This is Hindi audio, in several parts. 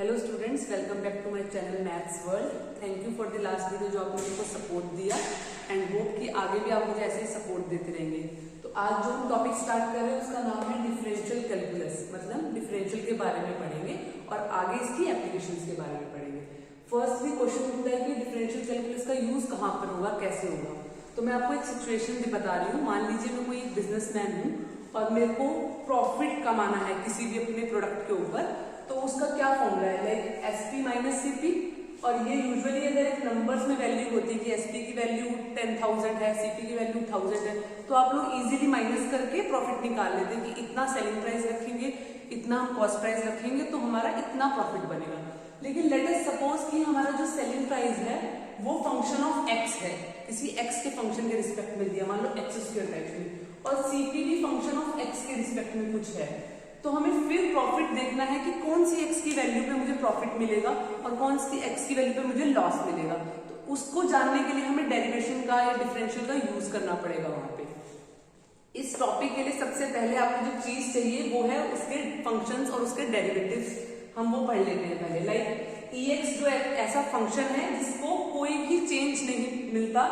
Hello students, welcome back to my channel maths world. Thank you for the last video जो आपने मेरे को सपोर्ट दिया एंड होप कि आगे भी आप मुझे ऐसे ही सपोर्ट देते रहेंगे। तो आज जो हम टॉपिक स्टार्ट कर रहे हैं उसका नाम है डिफरेंशियल कैलकुलस, मतलब डिफरेंशियल के बारे में पढ़ेंगे और आगे इसकी एप्लीकेशंस के बारे में पढ़ेंगे। फर्स्ट भी क्वेश्चन होता है कि डिफरेंशियल कैलकुलस का यूज कहाँ पर होगा, कैसे होगा। तो मैं आपको एक सिचुएशन भी बता रही हूँ। मान लीजिए मैं कोई बिजनेसमैन हूँ और मेरे को प्रॉफिट कमाना है किसी भी अपने प्रोडक्ट के ऊपर, तो उसका क्या फॉर्मूला है, लाइक एसपी माइनस सीपी। और ये यूजुअली अगर एक नंबर्स में वैल्यू होती है कि एसपी की वैल्यू 10,000 है, सीपी की वैल्यू 1000 है, तो आप लोग इजीली माइनस करके प्रॉफिट निकाल लेते हैं कि इतना सेलिंग प्राइस रखेंगे, इतना हम कॉस्ट प्राइस रखेंगे तो हमारा इतना प्रॉफिट बनेगा। लेकिन लेट अस सपोज कि हमारा जो सेलिंग प्राइस है वो फंक्शन ऑफ एक्स है, किसी एक्स के फंक्शन के रिस्पेक्ट में दिया, मान लो एक्स स्क्वायर टाइप में, और सीपी भी फंक्शन ऑफ एक्स के रिस्पेक्ट में कुछ है। तो हमें फिर प्रॉफिट देखना है कि कौन सी एक्स की वैल्यू पे मुझे प्रॉफिट मिलेगा और कौन सी एक्स की वैल्यू पे मुझे लॉस मिलेगा। तो उसको जानने के लिए हमें डेरिवेशन का या डिफरेंशियल का यूज करना पड़ेगा वहां पे। इस टॉपिक के लिए सबसे पहले आपको जो चीज चाहिए वो है उसके फंक्शंस और उसके डेरिवेटिव्स। हम वो पढ़ लेते हैं पहले। लाइक EX जो ऐसा फंक्शन है जिसको कोई भी चेंज नहीं मिलता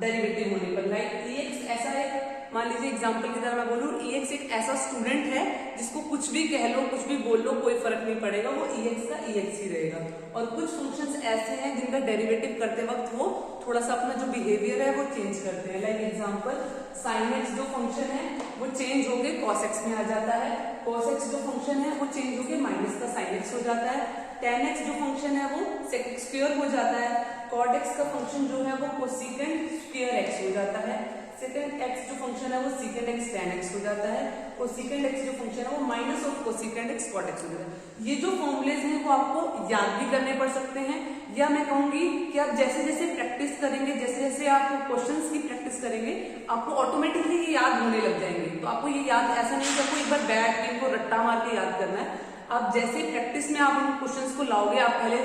डेरिवेटिव होने पर। लाइक EX ऐसा है, मान लीजिए एग्जांपल की तरह मैं बोलूं, EX एक ऐसा स्टूडेंट है जिसको कुछ भी कह लो, कुछ भी बोल लो, कोई फर्क नहीं पड़ेगा, वो EX का EX ही रहेगा। और कुछ फंक्शंस ऐसे हैं जिनका डेरिवेटिव करते वक्त वो थोड़ा सा अपना जो बिहेवियर है वो चेंज करते हैं। लाइक एग्जांपल, sin x जो फंक्शन है वो चेंज होके cos x में आ जाता है, cos x जो फंक्शन है वो चेंज होके माइनस का sin x हो जाता है, tan x जो फंक्शन है वो sec स्क्वायर हो जाता है, cot x का फंक्शन जो है वो कोसिकेंट स्क्वायर x हो जाता है, सेकेंड x जो फंक्शन है वो सेकेंड x tan x हो जाता है, और सेकेंड x जो फंक्शन है वो minus of cosecant x cot x हो जाता है। ये जो फॉर्मूलेज हैं वो आपको याद भी करने पड़ सकते हैं, या मैं कहूंगी कि आप जैसे जैसे प्रैक्टिस करेंगे, जैसे जैसे आप क्वेश्चंस की प्रैक्टिस करेंगे, आपको ऑटोमेटिकली ये याद होने लग जाएंगे। तो आपको ये याद ऐसा नहीं कि आपको एक बार बैठ के इनको रट्टा मार के याद करना है। आप जैसे प्रैक्टिस में आप उन क्वेश्चंस को लाओगे, आप पहले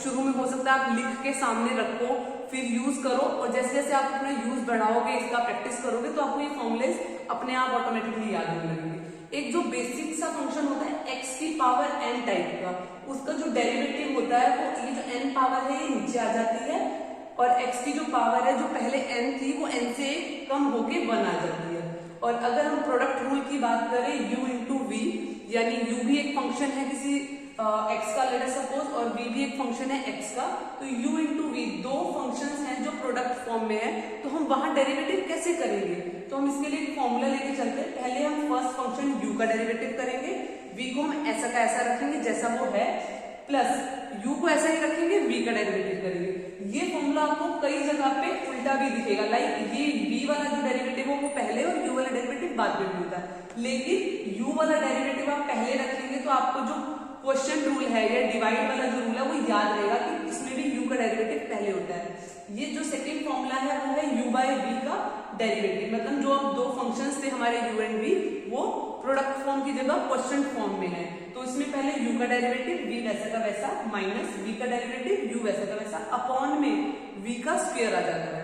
शुरू में हो सकता है आप लिख के सामने रखो, फिर यूज करो, और जैसे जैसे आप अपना यूज बढ़ाओगे, इसका प्रैक्टिस करोगे, तो आपको ये फॉर्मुलेज अपने आप ऑटोमेटिकली याद होने लगेंगे। एक जो बेसिक सा फंक्शन होता है x की पावर n टाइप का, उसका जो डेरिवेटिव होता है वो ये जो n पावर है ये नीचे आ जाती है, और x की जो पावर है जो पहले n थी वो n से कम होके 1 आ जाती है। और अगर हम प्रोडक्ट रूल की बात करें u इंटू वी, यानी u भी एक फंक्शन है किसी x का, लेट अस सपोज, और v भी एक फंक्शन है x का, तो u इंटू वी दो फंक्शंस हैं जो प्रोडक्ट फॉर्म में है, तो हम वहां डेरिवेटिव कैसे करेंगे। तो हम इसके लिए एक फॉर्मूला लेके चलते हैं। पहले हम फर्स्ट फंक्शन u का डेरिवेटिव करेंगे, v को हम ऐसा का ऐसा रखेंगे जैसा वो है, प्लस u को ऐसा ही रखेंगे, v का डेरिवेटिव करेंगे। ये फॉर्मूला आपको कई जगह पे उल्टा भी दिखेगा, लाइक ये v वाला जो डेरिवेटिव है वो पहले और u वाला डेरिवेटिव बाद में मिलता है, लेकिन u वाला डेरिवेटिव आप पहले रखेंगे तो आपको जो क्वेश्चन रूल है या डिवाइड वाला जो रूल है वो याद रहेगा कि इसमें भी u का डेरिवेटिव पहले होता है। ये जो सेकंड फॉर्मूला है वो है u बाय v का डेरिवेटिव, मतलब जो अब दो फंक्शंस थे हमारे u एंड v वो प्रोडक्ट फॉर्म की जगह क्वेश्चन फॉर्म में है। तो इसमें पहले u का डेरिवेटिव v वैसा का वैसा, माइनस v का डेरिवेटिव u वैसा का वैसा, अपॉन में v का स्क्वायर आ जाता है।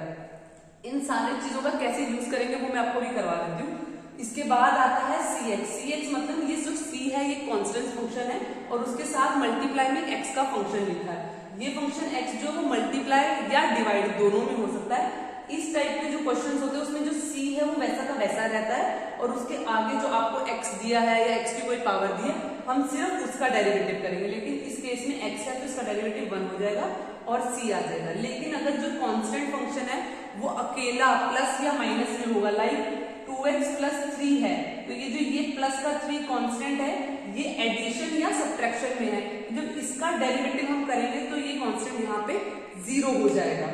इन सारी चीजों का कैसे यूज करेंगे वो मैं आपको भी करवा देती हूँ। इसके बाद आता है cx मतलब ये जो c है ये कांस्टेंट फंक्शन है और उसके साथ मल्टीप्लाई में x का फंक्शन लिखा है। ये फंक्शन x जो वो मल्टीप्लाई या डिवाइड दोनों में हो सकता है। इस टाइप के जो क्वेश्चंस होते हैं उसमें जो c है वो वैसा का वैसा रहता है, और उसके आगे जो आपको x दिया है या x की कोई पावर दी है हम सिर्फ उसका डेरिवेटिव करेंगे। लेकिन इस केस में x है तो इसका डेरिवेटिव 1 हो जाएगा और c आ जाएगा। लेकिन अगर जो कांस्टेंट फंक्शन है वो अकेला प्लस या माइनस में होगा, लाइक 2x प्लस 3 है, तो ये प्लस का 3 कांस्टेंट है, ये एडिशन या सब्ट्रैक्शन में है। जब इसका डेरिवेटिव हम करेंगे तो ये कांस्टेंट यहाँ पे 0 हो जाएगा।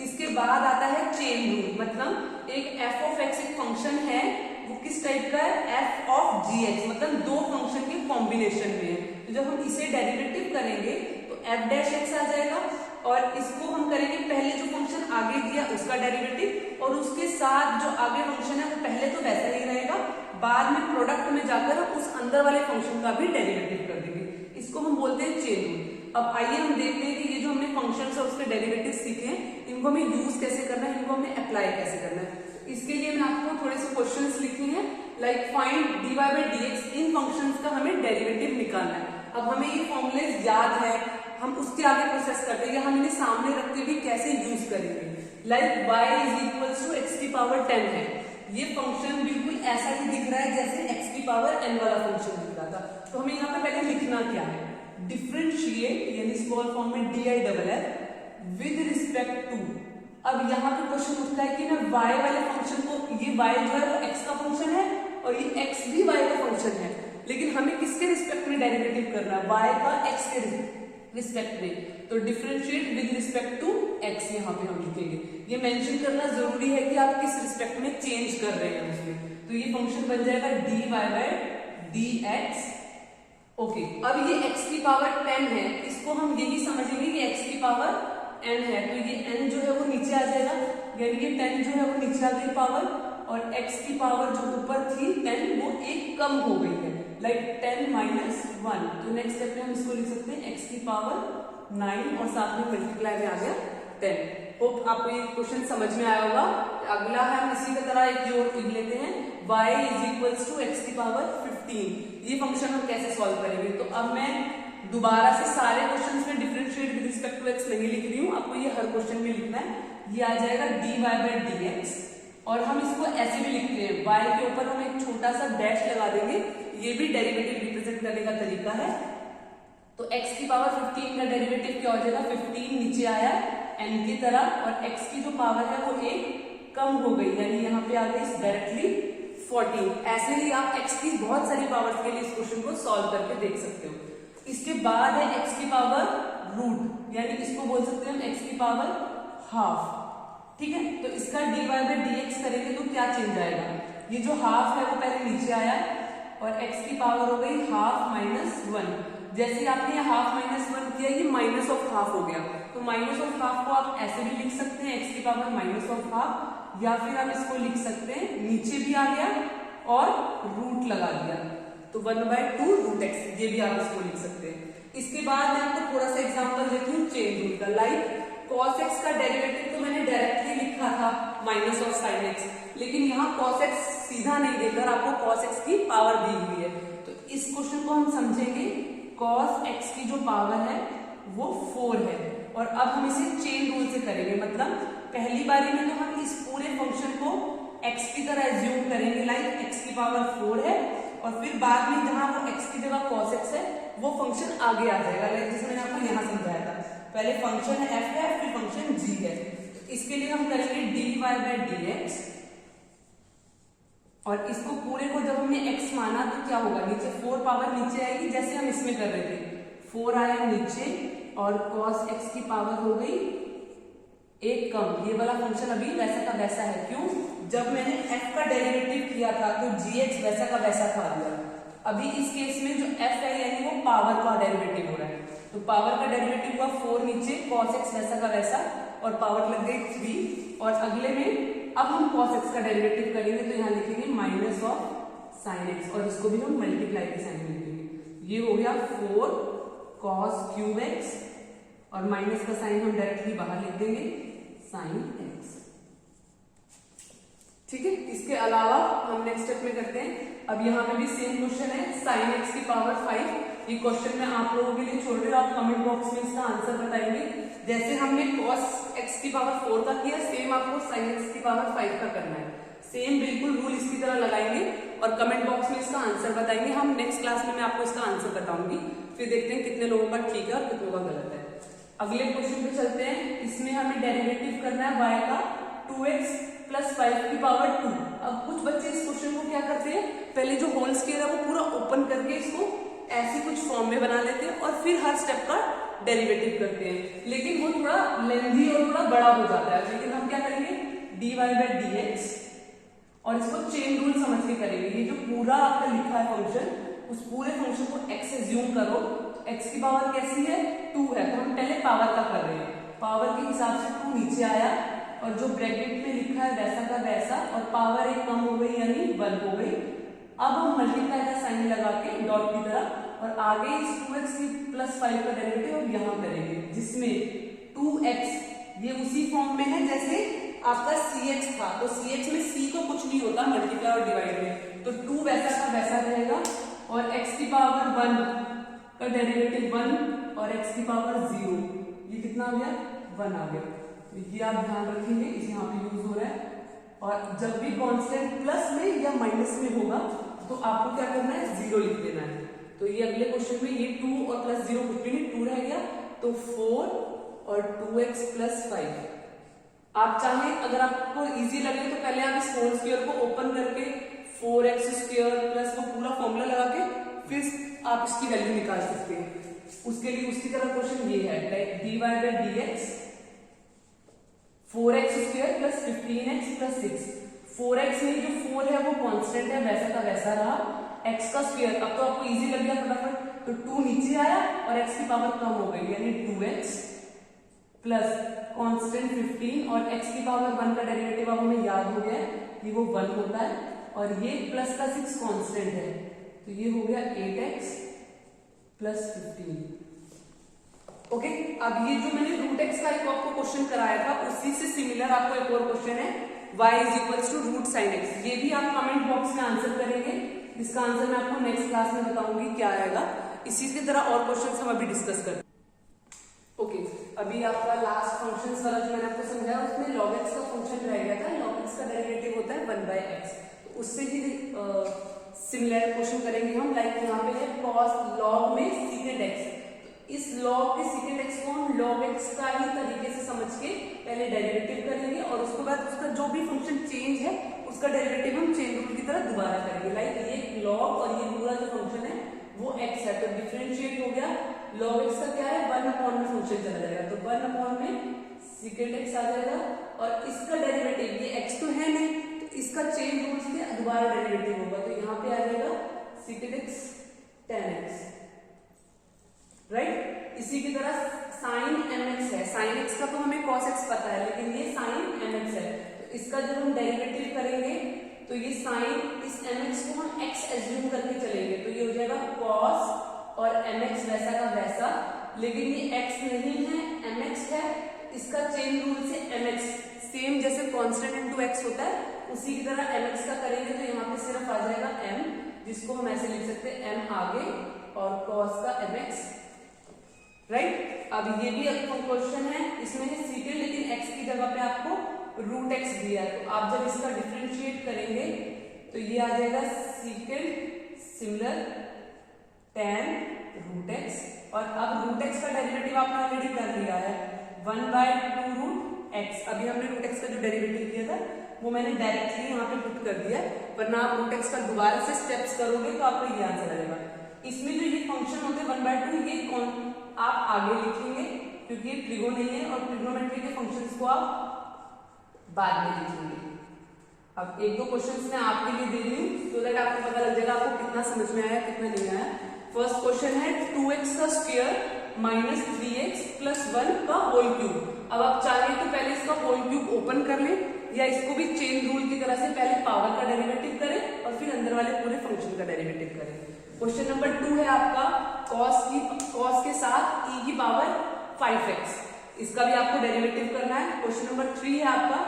इसके बाद आता है चेन रूल, मतलब एक f ऑफ x एक फंक्शन है, वो किस टाइप का है, f ऑफ gx, मतलब दो फंक्शन के कॉम्बिनेशन में है। तो जब हम इसे डेरिवेटिव करेंगे तो f डैश x आ जाएगा, और इसको हम करेंगे पहले जो फंक्शन आगे दिया उसका डेरिवेटिव, और उसके साथ जो आगे फंक्शन है वो पहले तो वैसा ही रहेगा, बाद में प्रोडक्ट में जाकर हम उस अंदर वाले फंक्शन का भी डेरिवेटिव कर देंगे। इसको हम बोलते हैं चेन रूल। अब आइए हम देखते हैं कि ये जो हमने फंक्शंस और उसके डेरिवेटिव सीखे हैं इनको हमें यूज कैसे करना है, इनको हमें अप्लाई कैसे करना है। इसके लिए मैं आपको थोड़े से क्वेश्चंस लिखे हैं, like find dy by dx, in functions का हमें डेरिवेटिव निकालना है। अब हमें ये फॉर्मूलेज याद है उसके आगे प्रोसेस करते हैं, या हम इन्हें सामने रखते हुए कैसे यूज करेंगे। Like y is equals to x की पावर 10 है, ये फंक्शन बिल्कुल ऐसा ही दिख रहा है जैसे x की पावर n वाला फंक्शन दिख रहा था। तो हमें यहाँ पे पहले लिखना क्या है, डिफरेंशिएट यानी स्मॉल फॉर्म में DIFF विद रिस्पेक्ट टू। अब यहाँ पे क्वेश्चन उठता है कि मैं y वाले फंक्शन को, ये y जो है वो x का फंक्शन है और ये x भी y का फंक्शन है, लेकिन हमें किसके रिस्पेक्ट में डेरिवेटिव करना है, y का x के रिस्पेक्ट में। तो differentiate with respect to x यहाँ पे हम लिखेंगे। ये मेंशन करना जरूरी है कि आप किस रिस्पेक्ट में चेंज कर रहे हैं उसमें। तो ये फंक्शन बन जाएगा dy बाय dx। ओके, अब ये x की पावर 10 है, इसको हम यही समझेंगे कि x की पावर n है, तो ये n जो है वो नीचे आ जाएगा, यानी ये 10 जो है वो नीचे आ गई पावर, और x की पावर जो ऊपर थी 10 वो एक कम हो गई है, लाइक 10 माइनस 1। तो नेक्स्ट स्टेप में हम इसको लिख सकते हैं x की पावर 9 और साथ में मल्टीप्लाई में आ गया 10। होप आपको ये क्वेश्चन समझ में आया होगा। अगला है, हम इसी की तरह एक और लिख लेते हैं, y is equals to x की पावर 15। ये फंक्शन हम कैसे सॉल्व करेंगे, तो अब मैं दोबारा से सारे क्वेश्चंस में differentiate with respect to x नहीं लिख रही हूँ, आपको ये हर क्वेश्चन में लिखना है। ये आ जाएगा dy बाय dx, और हम इसको ऐसे भी लिखते हैं, y के ऊपर हम एक छोटा सा डैश लगा देंगे, ये भी डेरिवेटिव रिप्रेजेंट करने का तरीका है। तो x की पावर 15 का डेरिवेटिव क्या हो जाएगा, 15 नीचे आया n की तरह, और x की जो पावर है वो एक कम हो गई, यानी यहाँ पे आ गई डायरेक्टली 14। ऐसे ही आप x की बहुत सारी पावर्स के लिए इस क्वेश्चन को सॉल्व करके देख सकते हो। इसके बाद है x की पावर रूट, यानी इसको बोल सकते हैं हम x की पावर हाफ, ठीक है। तो इसका dy बाय dx करेंगे तो क्या चेंज आएगा, ये जो हाफ है वो पहले नीचे आया और x की पावर हो गई हाफ माइनस 1। जैसे आपने हाफ माइनस 1 किया, ये माइनस ऑफ हाफ हो गया, तो माइनस ऑफ हाफ को आप ऐसे भी लिख सकते हैं, x की पावर माइनस ऑफ हाफ, या फिर आप इसको लिख सकते हैं नीचे भी आ गया और रूट लगा दिया, तो 1/2 रूट x, ये भी आप इसको लिख सकते हैं। इसके बाद मैं आपको थोड़ा सा एग्जांपल देती हूँ चेन रूल का। लाइक cos x का डेरिवेटिव तो मैंने डायरेक्टली लिखा था माइनस ऑफ साइन x, लेकिन यहाँ cos x सीधा नहीं देकर आपको cos x की पावर दी हुई है, तो इस क्वेश्चन को हम समझेंगे cos x की जो पावर है वो 4 है, और अब हम इसे चेन रूल से करेंगे। मतलब पहली बारी में तो हम इस पूरे फंक्शन को x की तरह एज्यूम करेंगे, लाइक x की पावर 4 है, और फिर बाद में जहां वो x की जगह cos x है वो फंक्शन आगे आ जाएगा, लाइक जैसे मैंने आपको यहाँ समझाया था। पहले फंक्शन है f है, फिर फंक्शन g है, तो इसके लिए हम करेंगे dy बाय dx, और इसको पूरे को जब हमने x माना तो क्या होगा, नीचे 4 पावर नीचे आएगी, जैसे हम इसमें कर रहे थे, 4 आया नीचे और cos x की पावर हो गई एक कम। ये वाला फंक्शन अभी वैसा का वैसा है, क्यों, जब मैंने f का डेरिवेटिव किया था तो gx वैसा का वैसा था दिया। अभी इस केस में जो f है यानी वो पावर का डेरिवेटिव हो रहा है, तो पावर का डेरिवेटिव हुआ 4 नीचे, cos x वैसा का वैसा, और पावर लग गई 3, और अगले में अब हम cos x का डेरिवेटिव करेंगे तो यहाँ लिखेंगे माइनस ऑफ साइन x, और इसको भी हम मल्टीप्लाई के साइन में लिखेंगे। ये हो गया 4 cos क्यूब x, और माइनस का साइन हम डायरेक्टली बाहर लिख देंगे साइन x, ठीक है। इसके अलावा हम नेक्स्ट स्टेप में करते हैं, अब यहाँ पे भी सेम क्वेश्चन है साइन x की पावर 5। ये क्वेश्चन मैं आप लोगों के लिए छोड़ रही हूँ, आप कमेंट बॉक्स में इसका आंसर बताएंगे। जैसे हमने cos x की पावर 4 का किया, सेम आपको sin x की पावर 5 का करना है, सेम बिल्कुल रूल इसकी तरह लगाएंगे और कमेंट बॉक्स में इसका आंसर बताएंगे। हम नेक्स्ट क्लास में मैं आपको इसका आंसर बताऊंगी, फिर देखते हैं कितने लोगों का ठीक है और कितनों का गलत है। अगले क्वेश्चन पे चलते हैं, इसमें हमें डेरिवेटिव करना है y का 2x प्लस 5 की पावर 2। अब कुछ बच्चे इस क्वेश्चन को क्या करते हैं, पहले जो होल स्क्वायर है वो पूरा ओपन करके इसको ऐसे कुछ फॉर्म में बना लेते हैं और फिर हर स्टेप का डेरिवेटिव करते हैं, लेकिन वो थोड़ा लेंथी और थोड़ा बड़ा हो जाता है। लेकिन हम क्या करेंगे, dy बाय dx, और इसको चेन रूल समझ के करेंगे। ये जो पूरा आपका लिखा है फंक्शन, उस पूरे फंक्शन को x एज्यूम करो, x की पावर कैसी है 2 है, तो हम पहले पावर का कर रहे हैं, पावर के हिसाब से 2 नीचे आया, और जो ब्रैकेट में लिखा है वैसा का वैसा, और पावर एक कम हो गई यानी 1 हो गई। अब हम मल्टीप्लाई का साइन लगा के डॉट की तरह, और आगे इस 2x की प्लस 5 का डेरिवेटिव अब यहाँ करेंगे, जिसमें 2x ये उसी फॉर्म में है जैसे आपका cx था, तो cx में c को कुछ नहीं होता मल्टीप्लाई और डिवाइड में, तो 2 वैसा का वैसा रहेगा, और x की पावर 1 का डेरिवेटिव 1, और x की पावर 0, ये कितना आ गया 1 आ गया। तो ये आप ध्यान रखेंगे, इसे यहाँ पे यूज हो रहा है। और जब भी कांस्टेंट प्लस में या माइनस में होगा तो आपको क्या करना है 0 लिख देना है। तो ये अगले क्वेश्चन में ये 2 और प्लस 0 कुछ भी नहीं, 2 रह गया, तो 4 और 2x प्लस 5। आप चाहें अगर आपको इजी लगे तो पहले आप इस होल स्क्वायर को ओपन करके 4x स्क्वायर प्लस वो पूरा फॉर्मूला लगा के फिर आप इसकी वैल्यू निकाल सकते हैं। उसके लिए उसकी तरह क्वेश्चन ये है, like dy by dx 4x square plus 15x plus 6। 4x में जो 4 है वो कांस्टेंट है, वैसा का वैसा रहा। x का स्क्वायर, अब तो आपको इजी लग गया फटाफट, तो 2 नीचे आया और x की पावर कम हो गई, यानी 2x प्लस कांस्टेंट 15 और x की पावर 1 का डेरिवेटिव अब हमें याद हो गया है, ये वो 1 होता है, और ये प्लस का 6 कांस्टेंट है, तो ये हो गया 8x प्लस 15। ओके, अब ये जो मैंने रूट एक्स का एक आपको क्वेश्चन कराया था उसी से सिमिलर आपको एक और क्वेश्चन है y is equals to root sine x. ये भी आप कमेंट बॉक्स में आंसर करेंगे, इसका आंसर मैं आपको नेक्स्ट क्लास में बताऊंगी क्या आएगा। इसी की तरह और क्वेश्चन हम अभी डिस्कस करते हैं। ओके, अभी आपका लास्ट फंक्शन वाला जो मैंने आपको समझाया उसमें log x का फंक्शन रह गया था। log x का डेरिवेटिव होता है 1 बाय x, तो उससे ही सिमिलर क्वेश्चन करेंगे हम। लाइक यहाँ पे है cos log में secant x, इस log के secant x को हम log x का ही तरीके से समझ के पहले डेरिवेटिव करेंगे और उसके बाद उसका जो भी फंक्शन चेंज है उसका डेरिवेटिव हम चेन रूल की तरह दोबारा करेंगे। लाइक ये log और ये पूरा जो फंक्शन है वो x है, तो डिफरेंशिएट हो गया, log x का क्या है 1 अपॉन में फंक्शन चला जाएगा, तो 1 अपॉन में secant x आ जाएगा, और इसका डेरिवेटिव ये x तो है नहीं, तो इसका चेन रूल से दोबारा डेरिवेटिव होगा, तो यहाँ पे आ जाएगा secant x tan x, right. इसी की तरह sin mx है, sin x का तो हमें cos x पता है, लेकिन ये sin mx है, तो इसका जब हम डेरिवेटिव करेंगे तो ये sin इस mx को हम x एज्यूम करके चलेंगे, तो ये हो जाएगा cos और mx वैसा का वैसा, लेकिन ये x नहीं है mx है, इसका चेन रूल से mx सेम जैसे कांस्टेंट इनटू x होता है उसी की तरह mx का करेंगे, तो यहाँ पे सिर्फ आ जाएगा m, जिसको हम ऐसे लिख सकते हैं m आगे और cos का mx, राइट। अब ये भी क्वेश्चन है, इसमें है secant, लेकिन x की जगह पे आपको रूट x दिया है, तो आप जब इसका डिफरेंशिएट करेंगे तो ये आ जाएगा secant similar tan root x, और अब रूट x का डेरिवेटिव आपने ऑलरेडी कर लिया है 1 बाय 2 रूट x। अभी हमने रूट x का जो डेरिवेटिव किया था वो मैंने डायरेक्टली यहाँ पे पुट कर दिया है, वरना आप रूट x का दोबारा से स्टेप्स करोगे तो आपको ये आंसर आएगा। इसमें जो ये फंक्शन होते हैं 1 बाय 2, ये आप आगे लिखेंगे क्योंकि ये ट्रिगो नहीं है, और ट्रिग्नोमेट्री के फंक्शंस को आप बाद में लिखेंगे। अब एक दो क्वेश्चंस मैं आपके लिए दे रही हूँ तो दैट आपको पता लग जाएगा आपको कितना समझ में आया कितना नहीं आया। फर्स्ट क्वेश्चन है 2x का स्क्वायर माइनस 3x प्लस 1 का होल क्यूब। अब आप चाहें तो पहले इसका होल क्यूब ओपन कर लें, या इसको भी चेन रूल की तरह से पहले पावर का डेरिवेटिव करें और फिर अंदर वाले पूरे फंक्शन का डेरिवेटिव करें। क्वेश्चन नंबर 2 है आपका cos के साथ e की पावर 5x, इसका भी आपको डेरिवेटिव करना है। क्वेश्चन नंबर 3 है आपका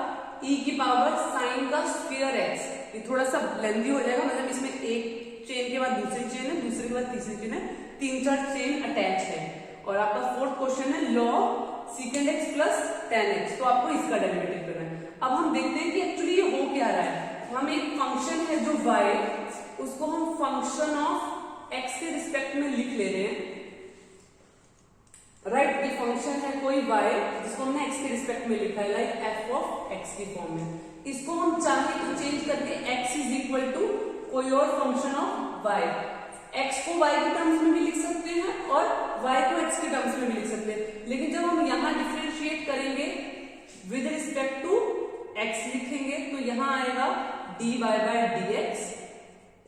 e की पावर sin का स्क्वायर x, ये थोड़ा सा लेंथी हो जाएगा, मतलब इसमें एक चेन के बाद दूसरी चेन है, दूसरे के बाद तीसरी चेन है, 3-4 चेन अटैच है। और आपका फोर्थ क्वेश्चन है log secant x plus tan x, तो आपको इसका डेरिवेटिव करना है। अब हम देखते हैं कि एक्चुअली ये हो क्या रहा है। हम एक फंक्शन है जो y, उसको हम फंक्शन ऑफ x के रिस्पेक्ट में लिख ले रहे हैं, राइट। ये फंक्शन है कोई y जिसको हमने x के रिस्पेक्ट में लिखा है, लाइक f ऑफ x की फॉर्म में। इसको हम चाहे तो चेंज करके x इज इक्वल टू कोई और फंक्शन ऑफ y, x को y के टर्म्स में भी लिख सकते हैं और y को x के टर्म्स में भी लिख सकते हैं, लेकिन जब हम यहाँ डिफरेंशिएट करेंगे विद रिस्पेक्ट टू x लिखेंगे तो यहाँ आएगा dy बाय dx,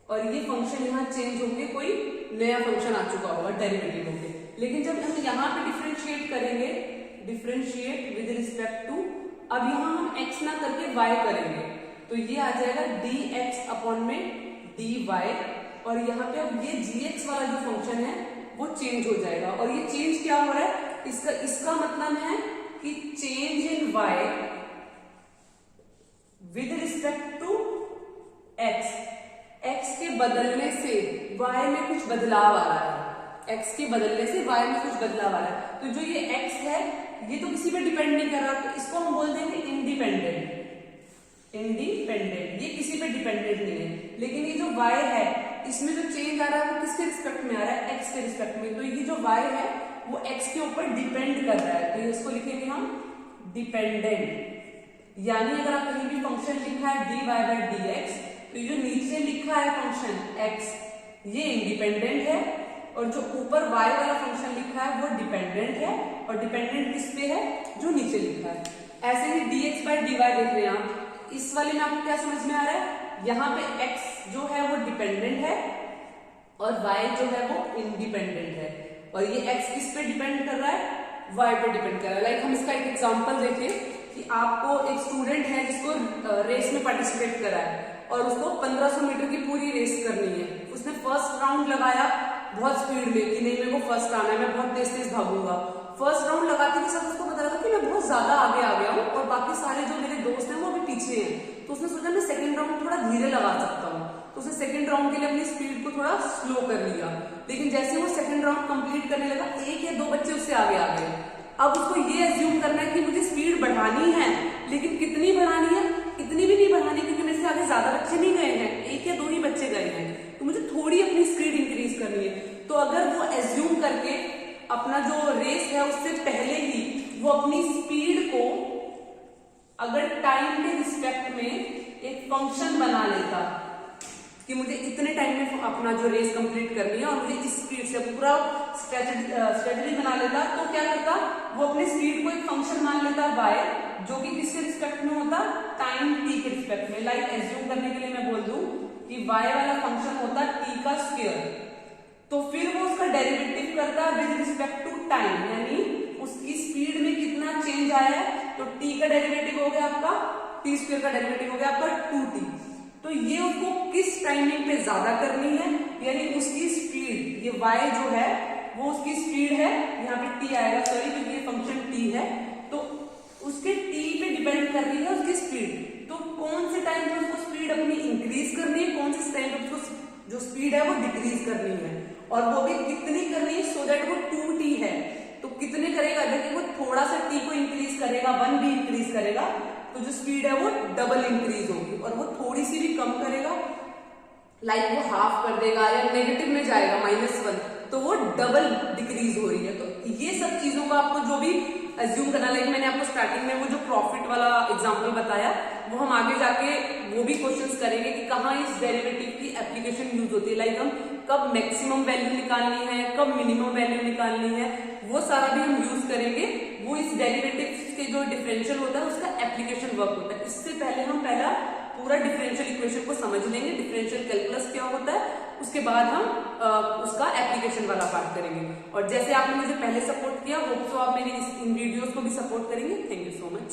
और ये फंक्शन यहाँ चेंज होंगे, कोई नया फंक्शन आ चुका होगा डेरिवेटिव होंगे। लेकिन जब हम यहाँ पे डिफरेंशिएट करेंगे, डिफरेंशिएट विद रिस्पेक्ट टू, अब यहाँ हम x ना करके y करेंगे, तो ये आ जाएगा dx अपॉन में dy, और यहाँ पे अब ये gx वाला जो फंक्शन है वो चेंज हो जाएगा। और ये चेंज क्या हो रहा है, इसका मतलब है कि change in y with respect to x, x के बदलने से y में कुछ बदलाव आ रहा है। x के बदलने से y में कुछ बदलाव आ रहा है। तो जो ये x है ये तो किसी पे डिपेंड नहीं कर रहा, तो इसको हम बोल देंगे इंडिपेंडेंट। इंडिपेंडेंट, ये किसी पे डिपेंडेंट नहीं है। लेकिन ये जो y है इसमें जो चेंज आ रहा है वो किसके रिस्पेक्ट में आ रहा है, x के रिस्पेक्ट में। तो ये जो y है वो x के ऊपर डिपेंड कर रहा है, तो इसको लिखेंगे हम डिपेंडेंट। यानी अगर आप कहीं भी फंक्शन लिखा है dy बाय dx, तो ये जो नीचे लिखा है फंक्शन x ये इंडिपेंडेंट है, और जो ऊपर y वाला फंक्शन लिखा है वो डिपेंडेंट है। और डिपेंडेंट किस पे है, जो नीचे लिखा है। ऐसे ही dx बाय dy देख रहे हैं आप, इस वाले में आपको क्या समझ में आ रहा है, यहाँ पे x जो है वो डिपेंडेंट है और y जो है वो इंडिपेंडेंट है। और ये x किस पे डिपेंड कर रहा है, y पे डिपेंड कर रहा है। लाइक हम इसका एक एग्जांपल देखें कि आपको एक स्टूडेंट है जिसको रेस में पार्टिसिपेट करा है और उसको 1500 मीटर की पूरी रेस करनी है। उसने फर्स्ट राउंड लगाया बहुत स्पीड में कि नहीं मेरे को फर्स्ट आना है, मैं बहुत तेज तेज भागूंगा। फर्स्ट राउंड लगाते के साथ उसको पता लगा कि मैं बहुत ज्यादा आगे आ गया हूँ और बाकी सारे जो मेरे दोस्त हैं वो अभी पीछे हैं। तो उसने सोचा मैं सेकंड राउंड थोड़ा धीरे लगा सकता हूँ, तो उसने सेकंड राउंड के लिए अपनी स्पीड को थोड़ा स्लो कर लिया। लेकिन जैसे वो सेकंड राउंड कंप्लीट करने लगा, एक या दो बच्चे उससे आगे आ गए। अब उसको ये एज्यूम करना है कि मुझे स्पीड बढ़ानी है, लेकिन कितनी बढ़ानी है, इतनी भी नहीं बढ़ानी क्योंकि मेरे से आगे ज्यादा बच्चे नहीं गए हैं, एक या दो ही बच्चे गए हैं, तो मुझे थोड़ी अपनी स्पीड इंक्रीज करनी है। तो अगर वो एज्यूम करके अपना जो रेस है उससे पहले ही वो अपनी स्पीड को अगर टाइम के रिस्पेक्ट में एक फंक्शन बना लेता कि मुझे इतने टाइम में अपना जो रेस कंप्लीट करनी है और मुझे इस स्पीड से पूरा स्ट्रेटजी बना लेता, तो क्या करता, वो अपने स्पीड को एक फंक्शन मान लेता y, जो कि किसके रिस्पेक्ट में होता, टाइम t के रिस्पेक्ट में। लाइक एज्यूम करने के लिए मैं बोल दूं कि y वाला फंक्शन होता t का स्क्वायर, तो फिर वो उसका डेरिवेटिव करता विद रिस्पेक्ट टू टाइम, यानी उसकी स्पीड में कितना चेंज आया है। तो t का डेरिवेटिव हो गया आपका, t स्क्वायर का डेरिवेटिव हो गया आपका 2t। तो ये उसको किस टाइमिंग पे ज्यादा करनी है, यानी उसकी स्पीड, ये y जो है वो उसकी स्पीड है, यहाँ पे t आएगा सॉरी क्योंकि ये फंक्शन t है, तो उसके t पे डिपेंड कर रही है उसकी स्पीड। तो कौन से टाइम पे उसको स्पीड अपनी इंक्रीज करनी है, कौन से टाइम पे उसको जो स्पीड है वो डिक्रीज करनी है, और वो भी कितनी करनी है, सो दैट वो 2t है। तो कितने करेगा, देखिए वो थोड़ा सा t को इंक्रीज करेगा, 1 भी इंक्रीज करेगा, तो जो स्पीड है वो डबल इंक्रीज होगी। और वो थोड़ी सी भी कम करेगा, लाइक वो हाफ कर देगा या नेगेटिव में जाएगा -1, तो वो डबल डिक्रीज हो रही है। तो ये सब चीजों का आपको जो भी एज्यूम करना, लाइक मैंने आपको स्टार्टिंग में वो जो प्रॉफिट वाला एग्जांपल बताया, वो हम आगे जाके वो भी क्वेश्चंस करेंगे कि कहाँ इस डेरिवेटिव की एप्लीकेशन यूज होती है। लाइक हम कब मैक्सिमम वैल्यू निकालनी है, कब मिनिमम वैल्यू निकालनी है, वो सारा भी हम यूज करेंगे। वो इस डेरिवेटिव के जो डिफरेंशियल होता है उसका एप्लीकेशन वर्क होता है। इससे पहले हम पहला पूरा डिफरेंशियल इक्वेशन को समझ लेंगे, डिफरेंशियल कैलकुलस क्या होता है, उसके बाद हम उसका एप्लीकेशन वाला पार्ट करेंगे। और जैसे आपने मुझे पहले सपोर्ट किया, होप सो आप मेरी इन वीडियोस को भी सपोर्ट करेंगे। Thank you so much.